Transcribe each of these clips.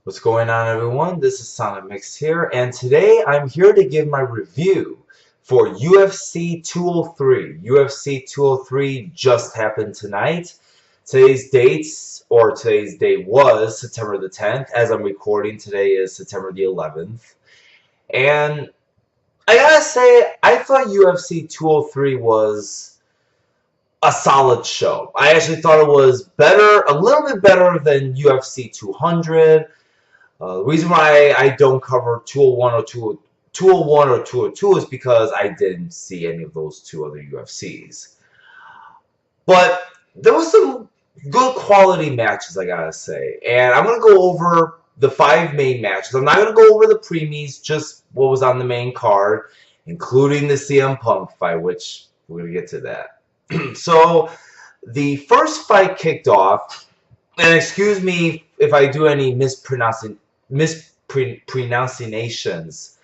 What's going on, everyone? This is Sonic Mix here, and today I'm here to give my review for UFC 203. UFC 203 just happened tonight. Today's date was September the 10th. As I'm recording, today is September the 11th. And I gotta say, I thought UFC 203 was a solid show. I actually thought it was better, a little bit better than UFC 200. The reason why I don't cover 201 or 202 is because I didn't see any of those two other UFCs. But there was some good quality matches, I gotta say. And I'm going to go over the 5 main matches. I'm not going to go over the premies, just what was on the main card, including the CM Punk fight, which we're going to get to that. So, the first fight kicked off, and excuse me if I do any mispronunciations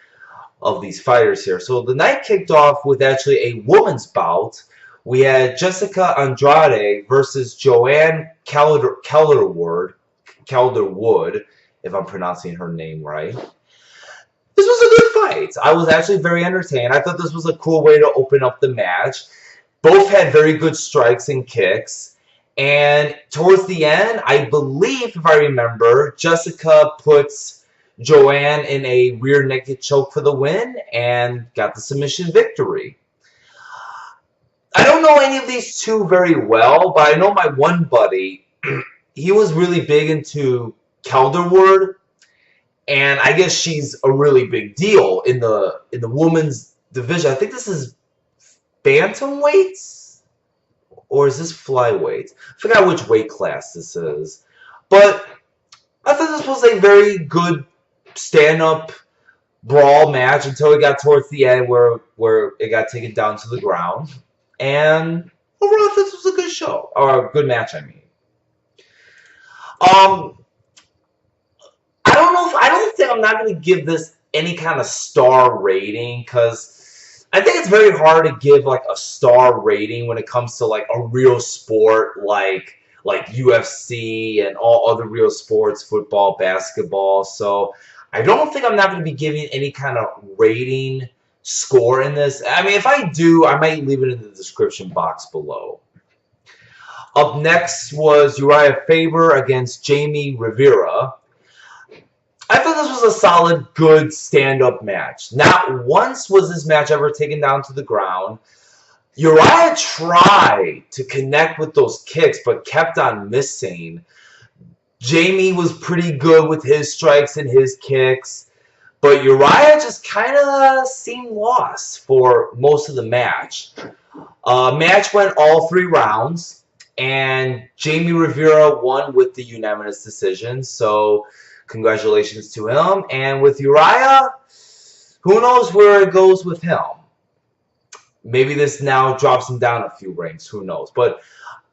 of these fighters here. So the night kicked off with actually a women's bout. We had Jessica Andrade versus Joanne Calderwood, if I'm pronouncing her name right. This was a good fight. I was actually very entertained. I thought this was a cool way to open up the match. Both had very good strikes and kicks. And towards the end, I believe, if I remember, Jessica puts Joanne in a rear naked choke for the win and got the submission victory. I don't know any of these two very well, but I know my one buddy, he was really big into Calderwood, and I guess she's a really big deal in the women's division. I think this is bantamweights? Or is this flyweight? I forgot which weight class this is. But I thought this was a very good stand-up brawl match until it got towards the end where it got taken down to the ground. And overall, this was a good show. Or a good match, I mean. I don't think I'm not going to give this any kind of star rating, because I think it's very hard to give like a star rating when it comes to like a real sport like UFC and all other real sports, football, basketball. So I don't think I'm not going to be giving any kind of rating score in this. I mean, if I do, I might leave it in the description box below. Up next was Uriah Faber against Jamie Rivera. I thought this was a solid, good stand-up match. Not once was this match ever taken down to the ground. Uriah tried to connect with those kicks, but kept on missing. Jamie was pretty good with his strikes and his kicks, but Uriah just kind of seemed lost for most of the match. Match went all 3 rounds, and Jamie Rivera won with the unanimous decision, so congratulations to him. And with Uriah, who knows where it goes with him. Maybe this now drops him down a few ranks. Who knows? But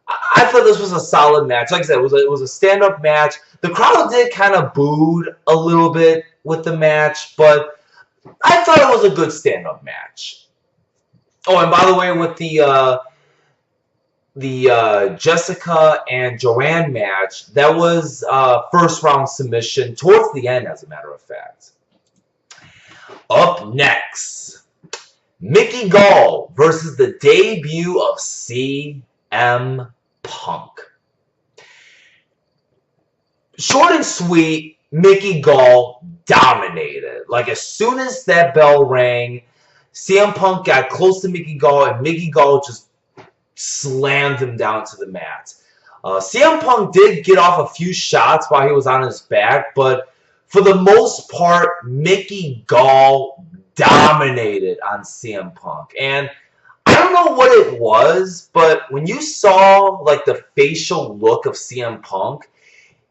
I thought this was a solid match. Like I said, it was a stand-up match. The crowd did kind of booed a little bit with the match, but I thought it was a good stand-up match. Oh, and by the way, with the Jessica and Joanne match, that was first round submission towards the end, as a matter of fact. Up next, Mickey Gall versus the debut of CM Punk. Short and sweet, Mickey Gall dominated. Like, as soon as that bell rang, CM Punk got close to Mickey Gall, and Mickey Gall just slammed him down to the mat. CM Punk did get off a few shots while he was on his back, but for the most part, Mickey Gall dominated on CM Punk. And I don't know what it was, but when you saw like the facial look of CM Punk,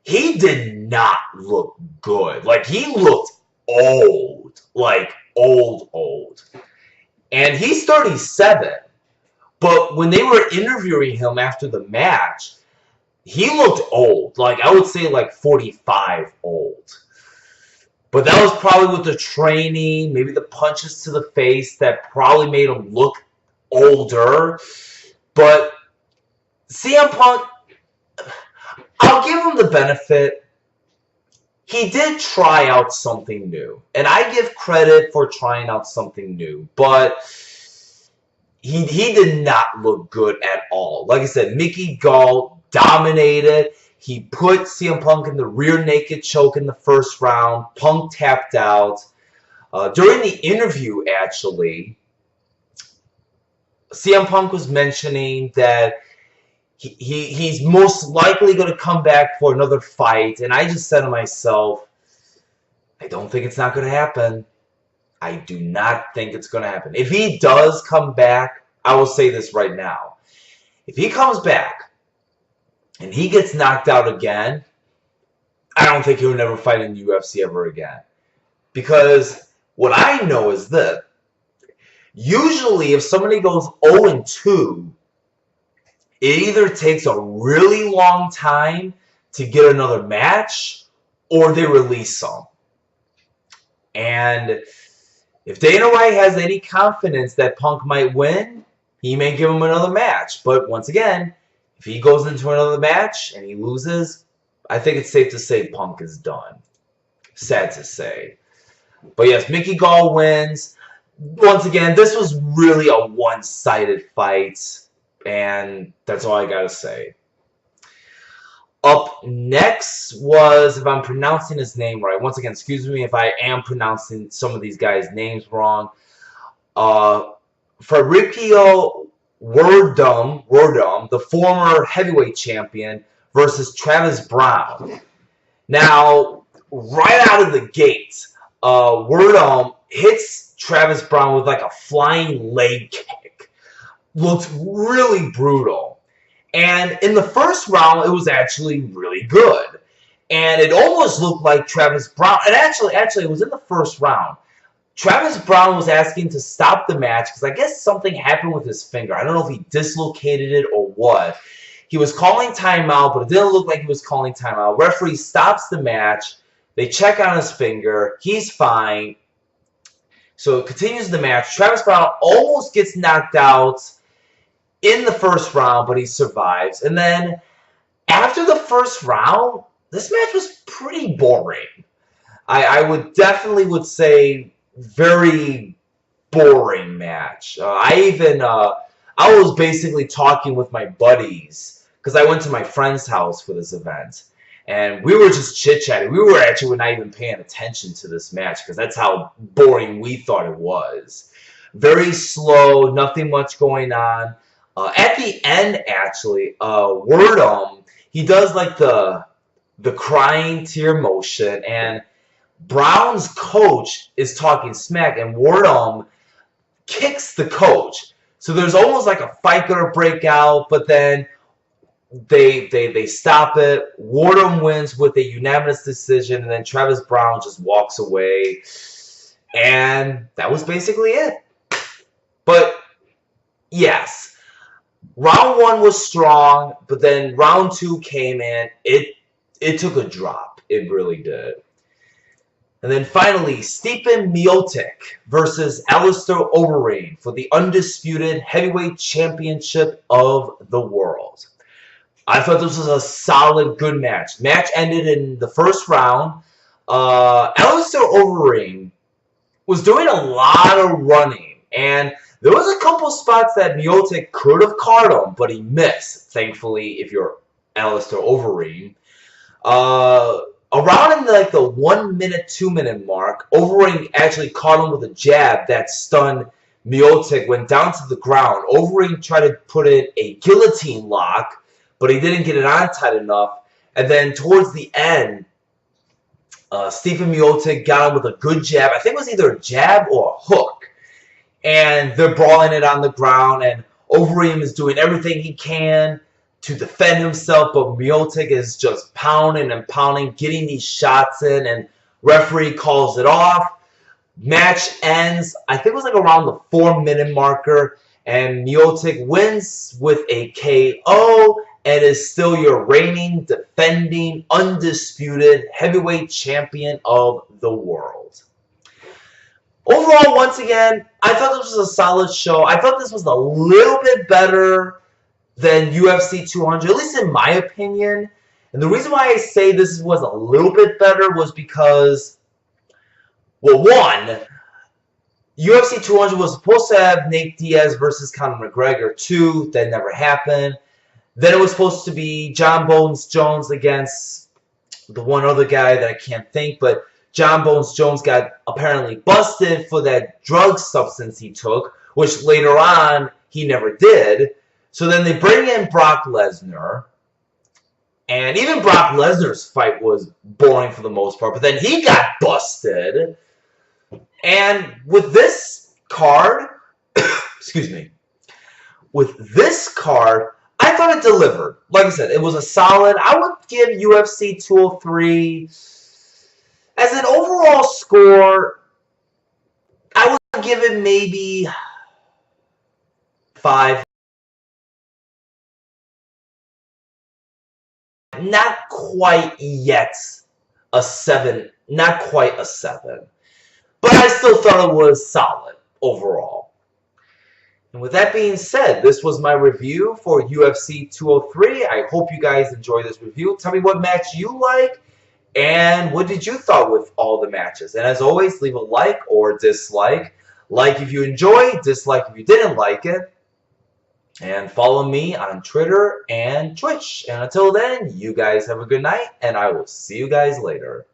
he did not look good. Like, he looked old. Like, old. And he's 37. But when they were interviewing him after the match, he looked old. Like, I would say like 45 old. But that was probably with the training, maybe the punches to the face that probably made him look older. But CM Punk, I'll give him the benefit. he did try out something new. And I give credit for trying out something new. But he did not look good at all. Like I said, Mickey Gall dominated. He put CM Punk in the rear naked choke in the first round. Punk tapped out. During the interview, actually, CM Punk was mentioning that he's most likely going to come back for another fight. And I just said to myself, I don't think it's not going to happen. I do not think it's going to happen. If he does come back, I will say this right now. If he comes back and he gets knocked out again, I don't think he'll never fight in the UFC ever again. Because what I know is that usually if somebody goes 0-2, it either takes a really long time to get another match or they release some. And if Dana White has any confidence that Punk might win, he may give him another match. But once again, if he goes into another match and he loses, I think it's safe to say Punk is done. Sad to say. But yes, Mickey Gall wins. Once again, this was really a one-sided fight. And that's all I gotta say. Up next was, if I'm pronouncing his name right, once again, excuse me if I am pronouncing some of these guys' names wrong. Faber Werdum, the former heavyweight champion, versus Travis Browne. Now, right out of the gate, Werdum hits Travis Browne with like a flying leg kick. Looked really brutal. And in the first round, it was actually really good. And it almost looked like Travis Browne, and actually it was in the first round. Travis Browne was asking to stop the match because I guess something happened with his finger. I don't know if he dislocated it or what. He was calling timeout, but it didn't look like he was calling timeout. Referee stops the match. They check on his finger. He's fine. So it continues the match. Travis Browne almost gets knocked out in the first round, but he survives. And then after the first round, this match was pretty boring. I would definitely say very boring match. I was basically talking with my buddies because I went to my friend's house for this event. And we were just chit-chatting. We were actually not even paying attention to this match because that's how boring we thought it was. Very slow, nothing much going on. At the end, actually, Werdum, he does like the crying tear motion, and Browne's coach is talking smack, and Werdum kicks the coach. So there's almost like a fight gonna break out, but then they stop it. Werdum wins with a unanimous decision, and then Travis Browne just walks away, and that was basically it. But yes. Round 1 was strong, but then round 2 came in. It took a drop. It really did. And then finally, Miocic versus Alistair Overeem for the undisputed heavyweight championship of the world. I thought this was a solid, good match. Match ended in the first round. Alistair Overeem was doing a lot of running, and there was a couple spots that Miocic could have caught him, but he missed, thankfully, if you're Alistair Overeem. Around in the 1 minute, 2 minute mark, Overeem actually caught him with a jab that stunned Miocic, went down to the ground. Overeem tried to put in a guillotine lock, but he didn't get it on tight enough. And then towards the end, Miocic got him with a good jab. I think it was either a jab or a hook. And they're brawling it on the ground, and Overeem is doing everything he can to defend himself, but Miocic is just pounding and pounding, getting these shots in, and referee calls it off. Match ends, I think it was like around the 4 minute marker, and Miocic wins with a KO and is still your reigning, defending, undisputed heavyweight champion of the world. Overall, once again, I thought this was a solid show. I thought this was a little bit better than UFC 200, at least in my opinion. And the reason why I say this was a little bit better was because, well, one, UFC 200 was supposed to have Nate Diaz versus Conor McGregor. 2, that never happened. Then it was supposed to be John Bones Jones against the one other guy that I can't think, but John Bones Jones got apparently busted for that drug substance he took, which later on he never did. So then they bring in Brock Lesnar, and even Brock Lesnar's fight was boring for the most part, but then he got busted. And with this card, excuse me, with this card, I thought it delivered. Like I said, it was a solid. I would give UFC 203 as an overall score. I would give it maybe 5. Not quite yet a 7. Not quite a 7. But I still thought it was solid overall. And with that being said, this was my review for UFC 203. I hope you guys enjoyed this review. Tell me what match you like, and what did you thought with all the matches. And as always, leave a like or dislike. Like if you enjoyed, dislike if you didn't like it. And follow me on Twitter and Twitch. And until then, you guys have a good night, and I will see you guys later.